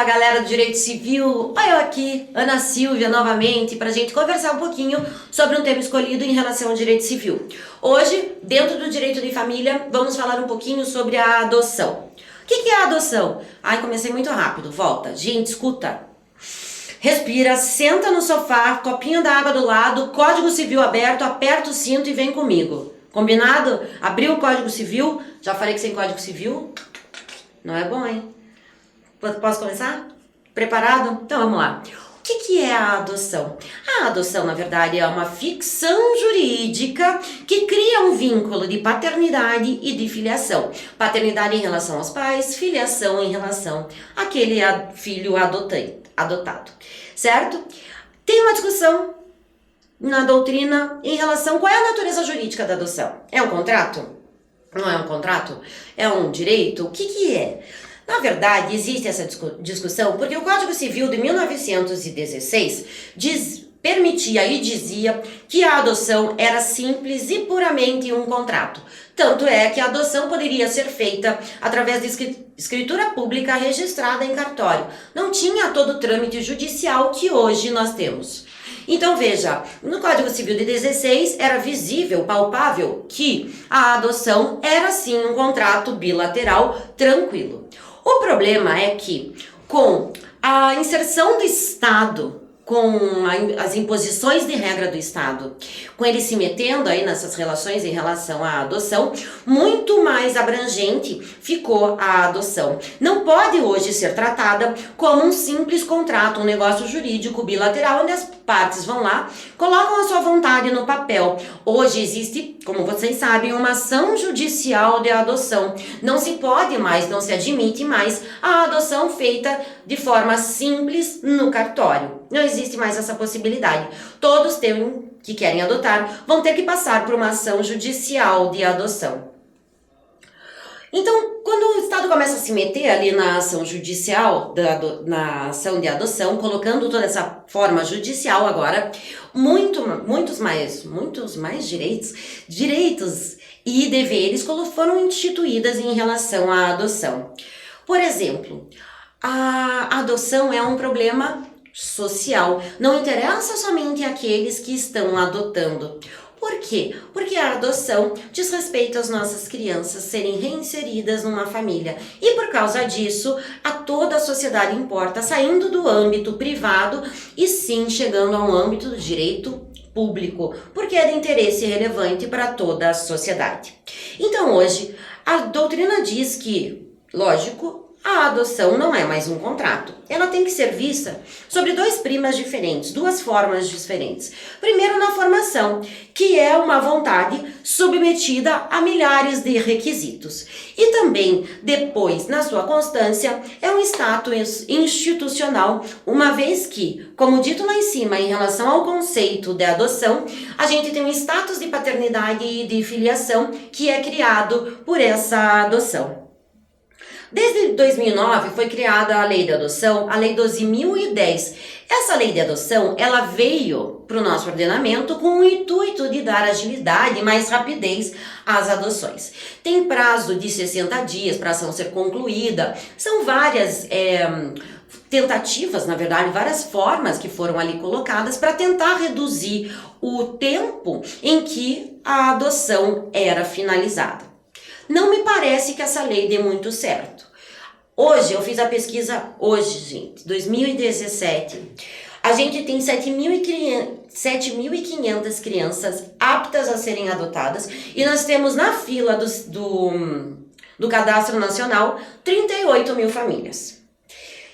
Fala galera do Direito Civil, olha eu aqui, Ana Silvia novamente, para a gente conversar um pouquinho sobre um tema escolhido em relação ao direito civil. Hoje, dentro do direito de família, vamos falar um pouquinho sobre a adoção. O que é a adoção? Ai, comecei muito rápido, volta. Gente, escuta. Respira, senta no sofá, copinho da água do lado, Código Civil aberto, aperta o cinto e vem comigo. Combinado? Abriu o Código Civil, já falei que sem Código Civil não é bom, hein? Posso começar? Preparado? Então vamos lá. O que é a adoção? A adoção, na verdade, é uma ficção jurídica que cria um vínculo de paternidade e de filiação. Paternidade em relação aos pais, filiação em relação àquele filho adotado. Certo? Tem uma discussão na doutrina em relação a qual é a natureza jurídica da adoção. É um contrato? Não é um contrato? É um direito? O que é? Na verdade, existe essa discussão porque o Código Civil de 1916 permitia e dizia que a adoção era simples e puramente um contrato. Tanto é que a adoção poderia ser feita através de escritura pública registrada em cartório. Não tinha todo o trâmite judicial que hoje nós temos. Então veja, no Código Civil de 16 era visível, palpável, que a adoção era sim um contrato bilateral tranquilo. O problema é que com a inserção do Estado, com as imposições de regra do Estado, com ele se metendo aí nessas relações em relação à adoção, muito mais abrangente ficou a adoção. Não pode hoje ser tratada como um simples contrato, um negócio jurídico bilateral, onde as partes vão lá, colocam a sua vontade no papel. Hoje existe, como vocês sabem, uma ação judicial de adoção. Não se pode mais, não se admite mais a adoção feita de forma simples no cartório. Não existe mais essa possibilidade. Todos que querem adotar vão ter que passar por uma ação judicial de adoção. Então, quando o Estado começa a se meter ali na ação judicial, na ação de adoção, colocando toda essa forma judicial agora, muitos mais direitos e deveres foram instituídas em relação à adoção. Por exemplo, a adoção é um problema social, não interessa somente àqueles que estão adotando. Por quê? Porque a adoção diz respeito às nossas crianças serem reinseridas numa família. E por causa disso, a toda a sociedade importa, saindo do âmbito privado e sim chegando ao âmbito do direito público, porque é de interesse relevante para toda a sociedade. Então hoje, a doutrina diz que, lógico, a adoção não é mais um contrato. Ela tem que ser vista sobre dois primas diferentes, duas formas diferentes. Primeiro, na formação, que é uma vontade submetida a milhares de requisitos. E também, depois, na sua constância, é um status institucional, uma vez que, como dito lá em cima, em relação ao conceito de adoção, a gente tem um status de paternidade e de filiação que é criado por essa adoção. Desde 2009 foi criada a Lei de Adoção, a Lei 12.010. Essa Lei de Adoção, ela veio para o nosso ordenamento com o intuito de dar agilidade e mais rapidez às adoções. Tem prazo de 60 dias para a ação ser concluída. São várias tentativas, na verdade, várias formas que foram ali colocadas para tentar reduzir o tempo em que a adoção era finalizada. Não me parece que essa lei dê muito certo. Hoje, eu fiz a pesquisa gente, 2017. A gente tem 7.500 crianças aptas a serem adotadas e nós temos na fila do Cadastro Nacional 38 mil famílias.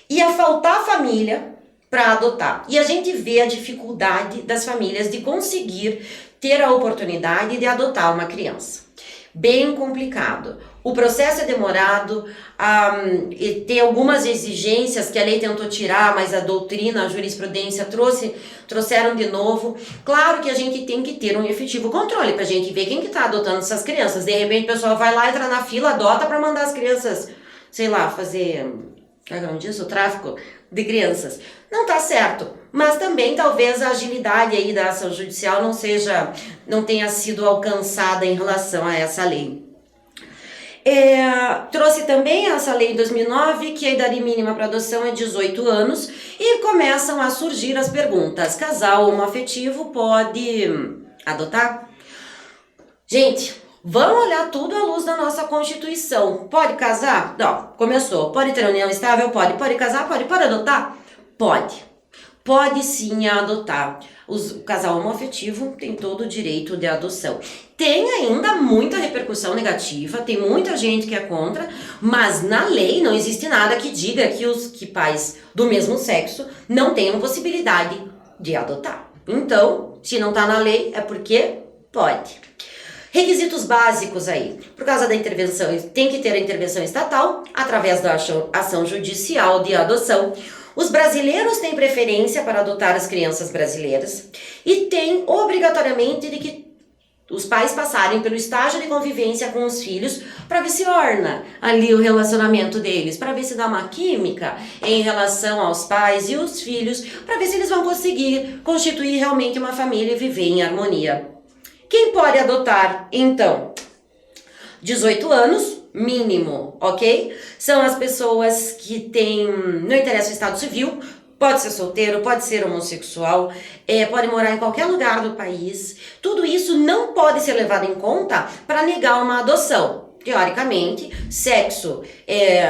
Ia faltar família para adotar. E a gente vê a dificuldade das famílias de conseguir ter a oportunidade de adotar uma criança. Bem complicado. O processo é demorado, e tem algumas exigências que a lei tentou tirar, mas a doutrina, a jurisprudência trouxeram de novo. Claro que a gente tem que ter um efetivo controle para a gente ver quem que está adotando essas crianças. De repente o pessoal vai lá, entra na fila, adota para mandar as crianças, sei lá, fazer, como diz, o tráfico de crianças. Não está certo. Mas também talvez a agilidade aí da ação judicial não tenha sido alcançada em relação a essa lei. Trouxe também essa lei em 2009, que a idade mínima para adoção é 18 anos, e começam a surgir as perguntas: casal homoafetivo pode adotar? Gente, vamos olhar tudo à luz da nossa Constituição. Pode casar? Não, começou. Pode ter união estável? Pode. Pode casar? Pode. Pode adotar? Pode. Pode sim adotar. O casal homoafetivo tem todo o direito de adoção. Tem ainda muita repercussão negativa, tem muita gente que é contra, mas na lei não existe nada que diga que os pais do mesmo sexo não tenham possibilidade de adotar. Então, se não está na lei, é porque pode. Requisitos básicos aí. Por causa da intervenção, tem que ter a intervenção estatal através da ação judicial de adoção. Os brasileiros têm preferência para adotar as crianças brasileiras e tem obrigatoriamente de que os pais passarem pelo estágio de convivência com os filhos para ver se orna ali o relacionamento deles, para ver se dá uma química em relação aos pais e os filhos, para ver se eles vão conseguir constituir realmente uma família e viver em harmonia. Quem pode adotar, então? 18 anos, mínimo, ok? São as pessoas que têm, não interessa o estado civil, pode ser solteiro, pode ser homossexual, pode morar em qualquer lugar do país. Tudo isso não pode ser levado em conta para negar uma adoção. Teoricamente, sexo,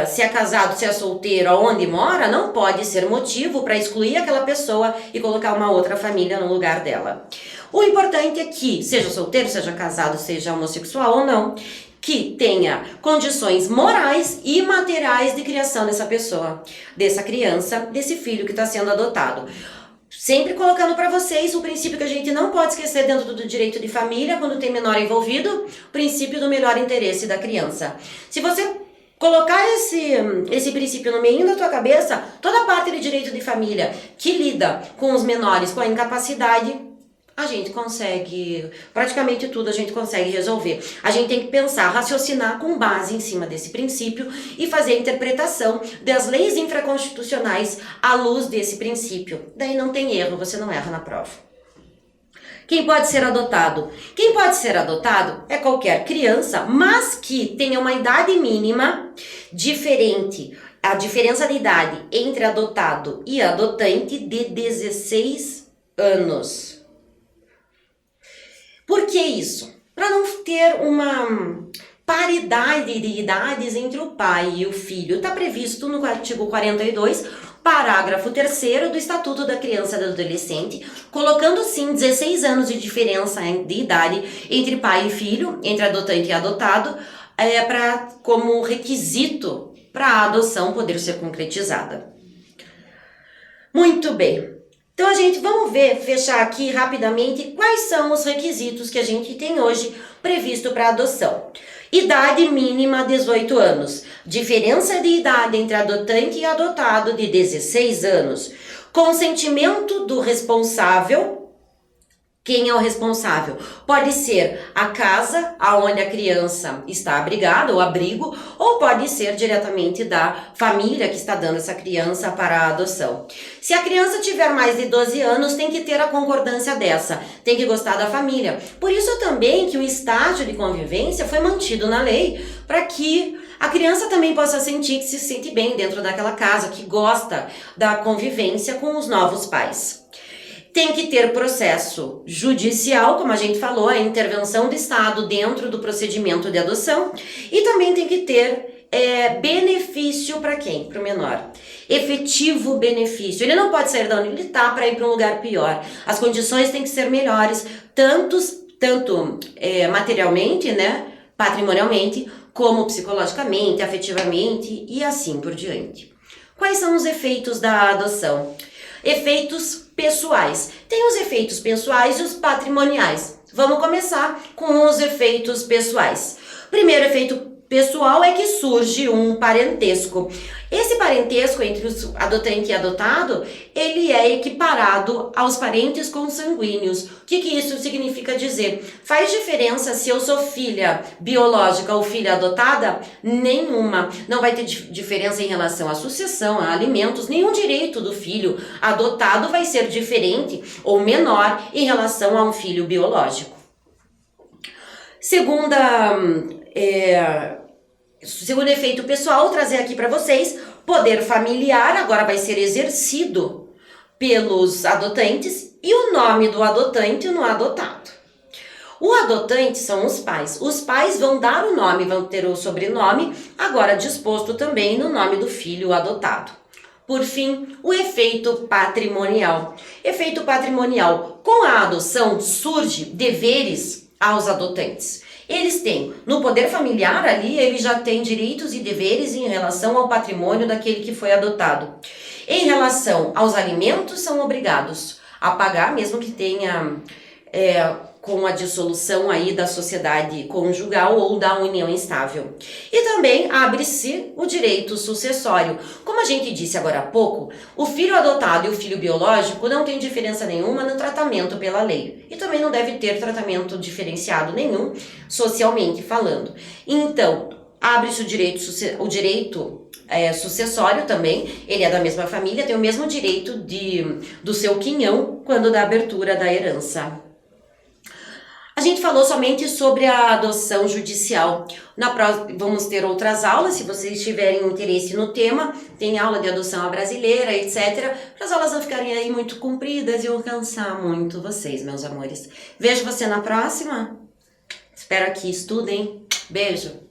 se é casado, se é solteiro, aonde mora, não pode ser motivo para excluir aquela pessoa e colocar uma outra família no lugar dela. O importante é que, seja solteiro, seja casado, seja homossexual ou não, que tenha condições morais e materiais de criação dessa pessoa, dessa criança, desse filho que está sendo adotado. Sempre colocando para vocês o princípio que a gente não pode esquecer dentro do direito de família, quando tem menor envolvido, o princípio do melhor interesse da criança. Se você colocar esse princípio no meio da tua cabeça, toda a parte de direito de família que lida com os menores, com a incapacidade, a gente consegue, praticamente tudo a gente consegue resolver. A gente tem que pensar, raciocinar com base em cima desse princípio e fazer a interpretação das leis infraconstitucionais à luz desse princípio. Daí não tem erro, você não erra na prova. Quem pode ser adotado? Quem pode ser adotado é qualquer criança, mas que tenha uma idade mínima diferente. A diferença de idade entre adotado e adotante de 16 anos. Por que isso? Para não ter uma paridade de idades entre o pai e o filho. Está previsto no artigo 42, parágrafo 3º do Estatuto da Criança e do Adolescente, colocando sim 16 anos de diferença de idade entre pai e filho, entre adotante e adotado, como requisito para a adoção poder ser concretizada. Muito bem. Então, vamos fechar aqui rapidamente quais são os requisitos que a gente tem hoje previsto para adoção. Idade mínima 18 anos. Diferença de idade entre adotante e adotado de 16 anos. Consentimento do responsável. Quem é o responsável? Pode ser a casa onde a criança está abrigada, ou abrigo, ou pode ser diretamente da família que está dando essa criança para a adoção. Se a criança tiver mais de 12 anos, tem que ter a concordância dessa, tem que gostar da família. Por isso também que o estágio de convivência foi mantido na lei, para que a criança também possa sentir que se sente bem dentro daquela casa, que gosta da convivência com os novos pais. Tem que ter processo judicial, como a gente falou, a intervenção do Estado dentro do procedimento de adoção. E também tem que ter benefício para quem? Para o menor. Efetivo benefício. Ele não pode sair de onde ele está para ir para um lugar pior. As condições têm que ser melhores, tanto materialmente, né, patrimonialmente, como psicologicamente, afetivamente e assim por diante. Quais são os efeitos da adoção? Efeitos pessoais. Tem os efeitos pessoais e os patrimoniais. Vamos começar com os efeitos pessoais. Primeiro efeito pessoal é que surge um parentesco. Esse parentesco entre o adotante e adotado, ele é equiparado aos parentes consanguíneos. O que isso significa dizer? Faz diferença se eu sou filha biológica ou filha adotada? Nenhuma. Não vai ter diferença em relação à sucessão, a alimentos, nenhum direito do filho adotado vai ser diferente ou menor em relação a um filho biológico. Segunda segundo efeito pessoal, trazer aqui para vocês, poder familiar agora vai ser exercido pelos adotantes e o nome do adotante no adotado. O adotante são os pais. Os pais vão dar o nome, vão ter o sobrenome, agora disposto também no nome do filho adotado. Por fim, o efeito patrimonial. Efeito patrimonial. Com a adoção surge deveres aos adotantes. Eles têm, no poder familiar ali, ele já tem direitos e deveres em relação ao patrimônio daquele que foi adotado. Em relação aos alimentos, são obrigados a pagar, mesmo que tenha com a dissolução aí da sociedade conjugal ou da união instável. E também abre-se o direito sucessório. Como a gente disse agora há pouco, o filho adotado e o filho biológico não tem diferença nenhuma no tratamento pela lei. E também não deve ter tratamento diferenciado nenhum, socialmente falando. Então, abre-se o direito sucessório também, ele é da mesma família, tem o mesmo direito do seu quinhão quando da abertura da herança. A gente falou somente sobre a adoção judicial. Vamos ter outras aulas, se vocês tiverem interesse no tema, tem aula de adoção à brasileira, etc. Para as aulas não ficarem aí muito compridas e eu cansar muito vocês, meus amores. Vejo você na próxima. Espero que estudem. Beijo!